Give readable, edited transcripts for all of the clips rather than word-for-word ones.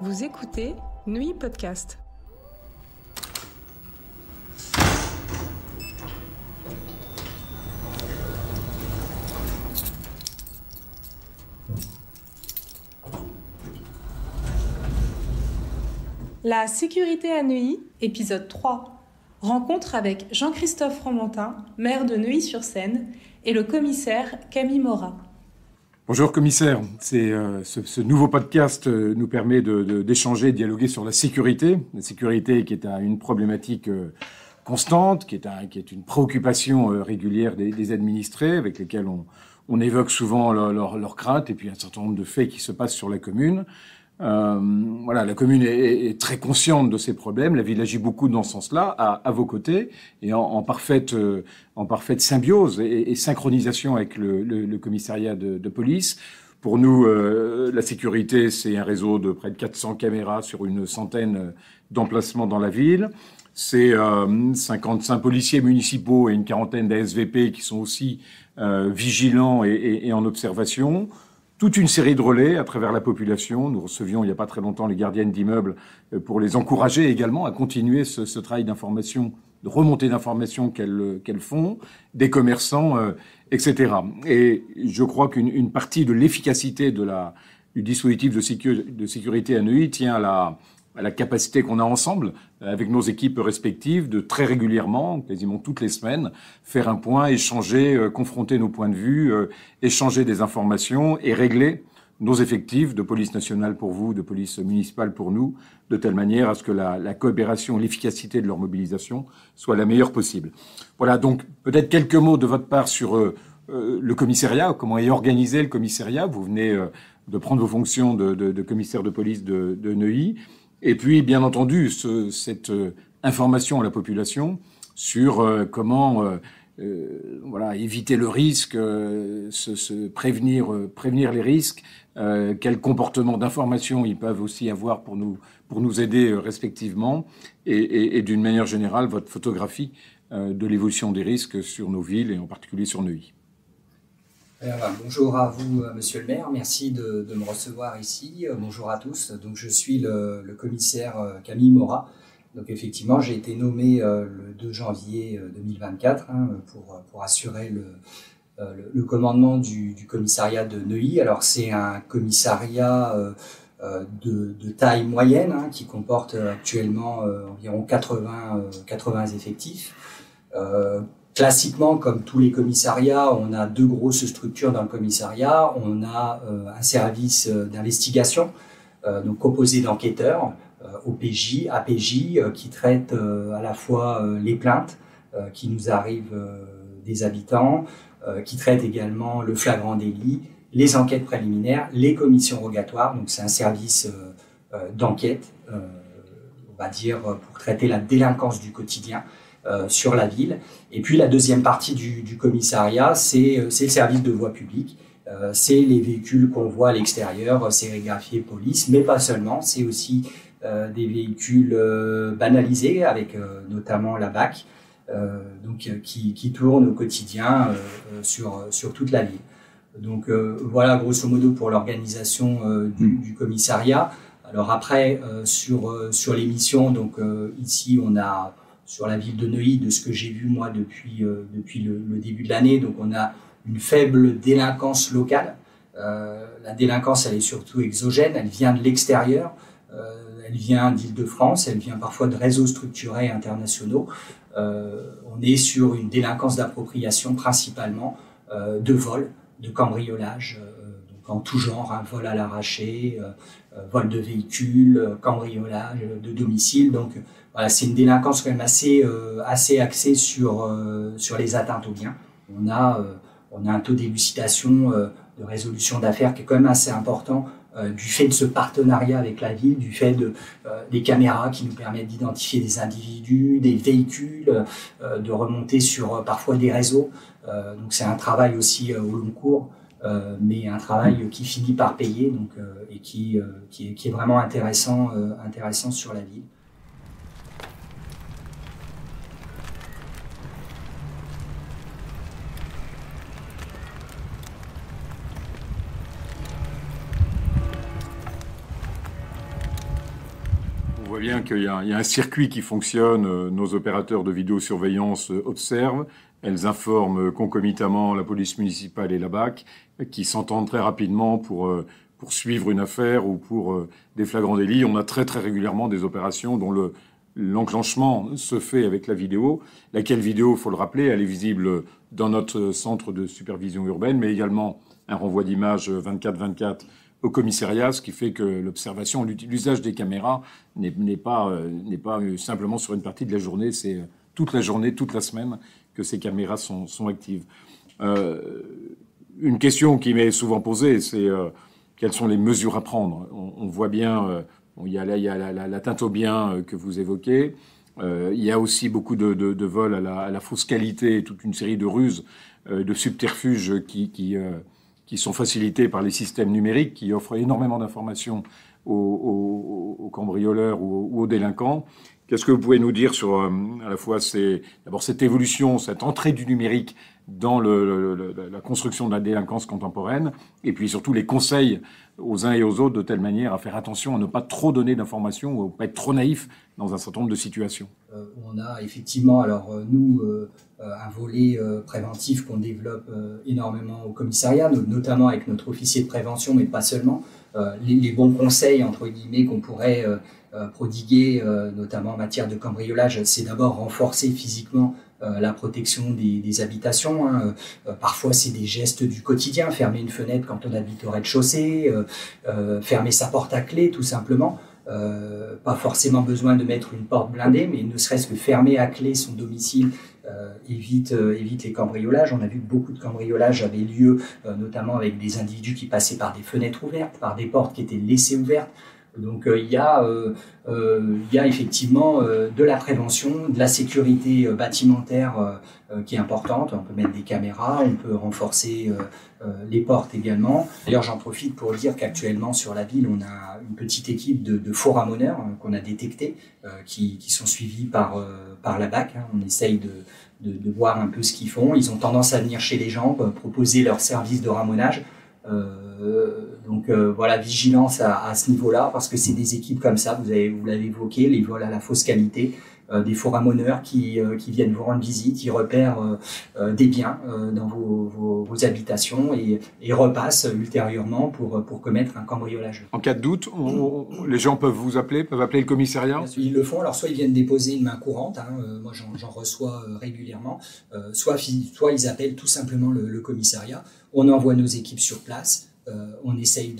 Vous écoutez Neuilly Podcast. La sécurité à Neuilly, épisode 3. Rencontre avec Jean-Christophe Fromentin, maire de Neuilly-sur-Seine, et le commissaire Camille Morat. Bonjour commissaire, ce nouveau podcast nous permet d'échanger, de dialoguer sur la sécurité qui est une problématique constante, qui est une préoccupation régulière des administrés avec lesquels on évoque souvent leurs craintes et puis un certain nombre de faits qui se passent sur la commune. La commune est très consciente de ces problèmes. La ville agit beaucoup dans ce sens-là, à vos côtés, et en parfaite symbiose et synchronisation avec le commissariat de police. Pour nous, la sécurité, c'est un réseau de près de 400 caméras sur une centaine d'emplacements dans la ville. C'est 55 policiers municipaux et une quarantaine d'ASVP qui sont aussi vigilants et en observation. Toute une série de relais à travers la population. Nous recevions il n'y a pas très longtemps les gardiennes d'immeubles pour les encourager également à continuer ce travail d'information, de remontée d'information qu'elles font, des commerçants, etc. Et je crois qu'une partie de l'efficacité du dispositif de sécurité à Neuilly tient à la capacité qu'on a ensemble, avec nos équipes respectives, de très régulièrement, quasiment toutes les semaines, faire un point, échanger, confronter nos points de vue, échanger des informations et régler nos effectifs de police nationale pour vous, de police municipale pour nous, de telle manière à ce que la coopération, l'efficacité de leur mobilisation soit la meilleure possible. Voilà, donc peut-être quelques mots de votre part sur le commissariat, comment est organisé le commissariat. Vous venez de prendre vos fonctions de commissaire de police de Neuilly. Et puis, bien entendu, cette information à la population sur comment éviter le risque, prévenir les risques, quel comportement d'information ils peuvent aussi avoir pour nous aider respectivement, et d'une manière générale, votre photographie de l'évolution des risques sur nos villes et en particulier sur Neuilly. Bonjour à vous, monsieur le maire. Merci de me recevoir ici. Bonjour à tous. Donc, je suis le commissaire Camille Morat. Donc, effectivement, j'ai été nommé le 2 janvier 2024 pour assurer le commandement du commissariat de Neuilly. Alors, c'est un commissariat de taille moyenne qui comporte actuellement environ 80 effectifs. Classiquement, comme tous les commissariats, on a deux grosses structures dans le commissariat. On a un service d'investigation, donc composé d'enquêteurs, OPJ, APJ, qui traite à la fois les plaintes qui nous arrivent des habitants, qui traite également le flagrant délit, les enquêtes préliminaires, les commissions rogatoires. Donc c'est un service d'enquête, on va dire, pour traiter la délinquance du quotidien. Sur la ville. Et puis la deuxième partie du commissariat, c'est le service de voie publique. C'est les véhicules qu'on voit à l'extérieur, sérigraphiés police, mais pas seulement. C'est aussi des véhicules banalisés avec notamment la BAC, qui tournent au quotidien sur toute la ville. Donc voilà grosso modo pour l'organisation du commissariat. Alors après sur les missions, donc ici on a sur la ville de Neuilly, de ce que j'ai vu moi depuis le début de l'année. Donc on a une faible délinquance locale. La délinquance, elle est surtout exogène, elle vient de l'extérieur, elle vient d'Île-de-France, elle vient parfois de réseaux structurés internationaux. On est sur une délinquance d'appropriation principalement, de vol, de cambriolage, donc en tout genre, vol à l'arraché, vol de véhicules, cambriolage de domicile. Donc voilà, c'est une délinquance quand même assez axée sur les atteintes aux biens. On a un taux d'élucidation, de résolution d'affaires qui est quand même assez important du fait de ce partenariat avec la ville, du fait des caméras qui nous permettent d'identifier des individus, des véhicules, de remonter sur parfois des réseaux. Donc c'est un travail aussi au long cours, mais un travail qui finit par payer, donc et qui est vraiment intéressant sur la ville. voit bien qu'il y a un circuit qui fonctionne. Nos opérateurs de vidéosurveillance observent. Elles informent concomitamment la police municipale et la BAC, qui s'entendent très rapidement pour suivre une affaire ou pour des flagrants délits. On a très très régulièrement des opérations dont l'enclenchement se fait avec la vidéo. Laquelle vidéo, faut le rappeler, elle est visible dans notre centre de supervision urbaine, mais également un renvoi d'image 24/24 au commissariat, ce qui fait que l'observation, l'usage des caméras n'est pas simplement sur une partie de la journée, c'est toute la journée, toute la semaine que ces caméras sont actives. Une question qui m'est souvent posée, c'est quelles sont les mesures à prendre. On voit bien, il y a l'atteinte au bien que vous évoquez. Il y a aussi beaucoup de vols à la fausse qualité, toute une série de ruses, de subterfuges qui sont facilités par les systèmes numériques, qui offrent énormément d'informations aux cambrioleurs ou aux délinquants. Qu'est-ce que vous pouvez nous dire sur à la fois d'abord cette évolution, cette entrée du numérique dans la construction de la délinquance contemporaine, et puis surtout les conseils aux uns et aux autres de telle manière à faire attention à ne pas trop donner d'informations ou à pas être trop naïf dans un certain nombre de situations. On a effectivement, nous, un volet préventif qu'on développe énormément au commissariat, notamment avec notre officier de prévention, mais pas seulement. Les bons conseils, entre guillemets, qu'on pourrait prodiguer, notamment en matière de cambriolage, c'est d'abord renforcer physiquement la protection des habitations. Parfois, c'est des gestes du quotidien, fermer une fenêtre quand on habite au rez-de-chaussée, fermer sa porte à clé, tout simplement. Pas forcément besoin de mettre une porte blindée, mais ne serait-ce que fermer à clé son domicile évite les cambriolages. On a vu que beaucoup de cambriolages avaient lieu, notamment avec des individus qui passaient par des fenêtres ouvertes, par des portes qui étaient laissées ouvertes. Donc il y a effectivement de la prévention, de la sécurité bâtimentaire qui est importante. On peut mettre des caméras, on peut renforcer les portes également. D'ailleurs, j'en profite pour dire qu'actuellement sur la ville, on a une petite équipe de faux ramoneurs qu'on a détectés, qui sont suivis par la BAC. On essaye de voir un peu ce qu'ils font. Ils ont tendance à venir chez les gens, proposer leurs services de ramonage. Donc voilà, vigilance à ce niveau-là, parce que c'est des équipes comme ça, vous l'avez évoqué, les vols à la fausse qualité, des faux ramoneurs qui viennent vous rendre visite, ils repèrent des biens dans vos habitations et repassent ultérieurement pour commettre un cambriolage. En cas de doute, les gens peuvent vous appeler, peuvent appeler le commissariat? Ils le font, alors soit ils viennent déposer une main courante, moi j'en reçois régulièrement, soit ils appellent tout simplement le commissariat, on envoie nos équipes sur place. On essaye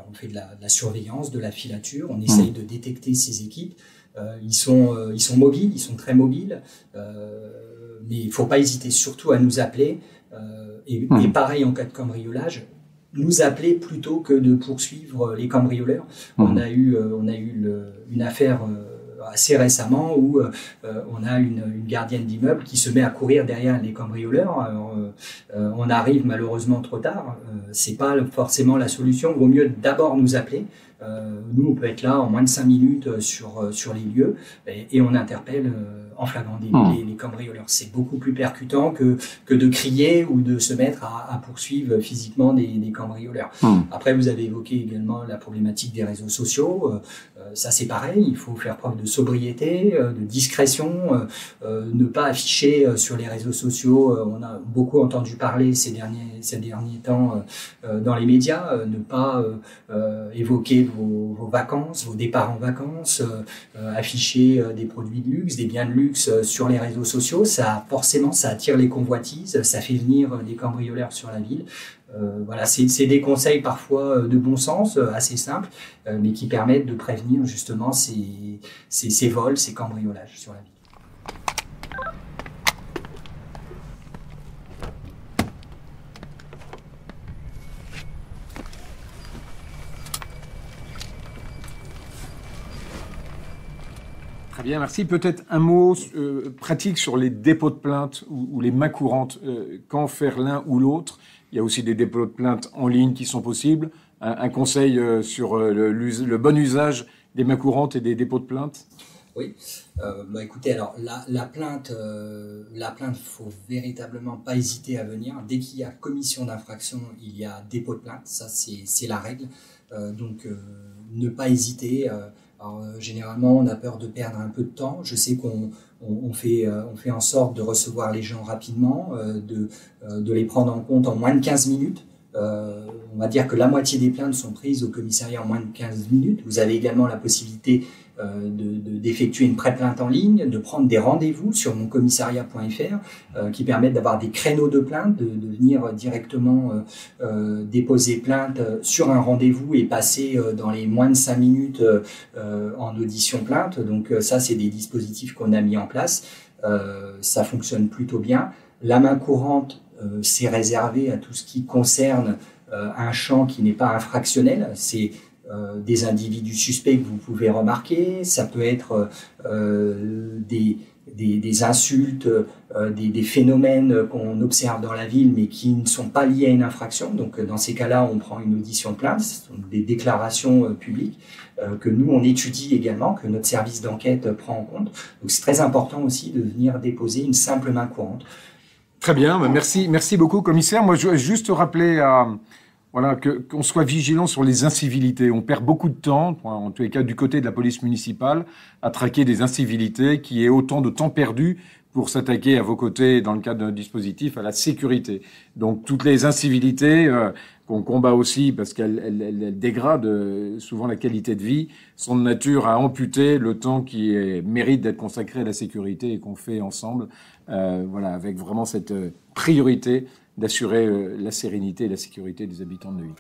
on fait de la surveillance, de la filature, on essaye de détecter ces équipes. Ils sont mobiles, ils sont très mobiles, mais il ne faut pas hésiter surtout à nous appeler. Et pareil en cas de cambriolage, nous appeler plutôt que de poursuivre les cambrioleurs. On a eu une affaire assez récemment où on a une gardienne d'immeuble qui se met à courir derrière les cambrioleurs. Alors, on arrive malheureusement trop tard. C'est pas forcément la solution. Il vaut mieux d'abord nous appeler. Nous, on peut être là en moins de 5 minutes sur les lieux et on interpelle en flagrant délit les cambrioleurs. C'est beaucoup plus percutant que de crier ou de se mettre à poursuivre physiquement des cambrioleurs. Après, vous avez évoqué également la problématique des réseaux sociaux. Ça, c'est pareil. Il faut faire preuve de sobriété, de discrétion, ne pas afficher sur les réseaux sociaux. On a beaucoup entendu parler ces derniers temps dans les médias, ne pas évoquer vos vacances, vos départs en vacances, afficher des produits de luxe, des biens de luxe sur les réseaux sociaux. Ça attire les convoitises, ça fait venir des cambrioleurs sur la ville. Voilà, c'est des conseils parfois de bon sens, assez simples, mais qui permettent de prévenir justement ces vols, ces cambriolages sur la ville. Très bien, merci. Peut-être un mot pratique sur les dépôts de plainte ou les mains courantes. Quand faire l'un ou l'autre? Il y a aussi des dépôts de plainte en ligne qui sont possibles. Un conseil sur le bon usage des mains courantes et des dépôts de plainte? Oui, écoutez, alors la plainte, faut véritablement pas hésiter à venir. Dès qu'il y a commission d'infraction, il y a dépôt de plainte. Ça, c'est la règle. Donc, ne pas hésiter. Alors, généralement, on a peur de perdre un peu de temps. Je sais qu'on fait en sorte de recevoir les gens rapidement, de les prendre en compte en moins de 15 minutes. On va dire que la moitié des plaintes sont prises au commissariat en moins de 15 minutes. Vous avez également la possibilité d'effectuer une pré-plainte en ligne, de prendre des rendez-vous sur moncommissariat.fr qui permettent d'avoir des créneaux de plainte, de venir directement déposer plainte sur un rendez-vous et passer dans les moins de 5 minutes en audition plainte. Donc ça, c'est des dispositifs qu'on a mis en place. Ça fonctionne plutôt bien. La main courante, c'est réservé à tout ce qui concerne un champ qui n'est pas infractionnel. C'est des individus suspects que vous pouvez remarquer. Ça peut être des insultes, des phénomènes qu'on observe dans la ville mais qui ne sont pas liés à une infraction. Donc dans ces cas-là, on prend une audition de plainte, ce sont des déclarations publiques que nous, on étudie également, que notre service d'enquête prend en compte. Donc c'est très important aussi de venir déposer une simple main courante. Très bien, merci beaucoup, commissaire. Moi, je veux juste rappeler qu'on soit vigilant sur les incivilités. On perd beaucoup de temps, en tous les cas du côté de la police municipale, à traquer des incivilités, qui est autant de temps perdu pour s'attaquer à vos côtés, dans le cadre d'un dispositif, à la sécurité. Donc toutes les incivilités qu'on combat aussi, parce qu'elles dégradent souvent la qualité de vie, sont de nature à amputer le temps qui mérite d'être consacré à la sécurité et qu'on fait ensemble, avec vraiment cette priorité d'assurer la sérénité et la sécurité des habitants de Neuilly.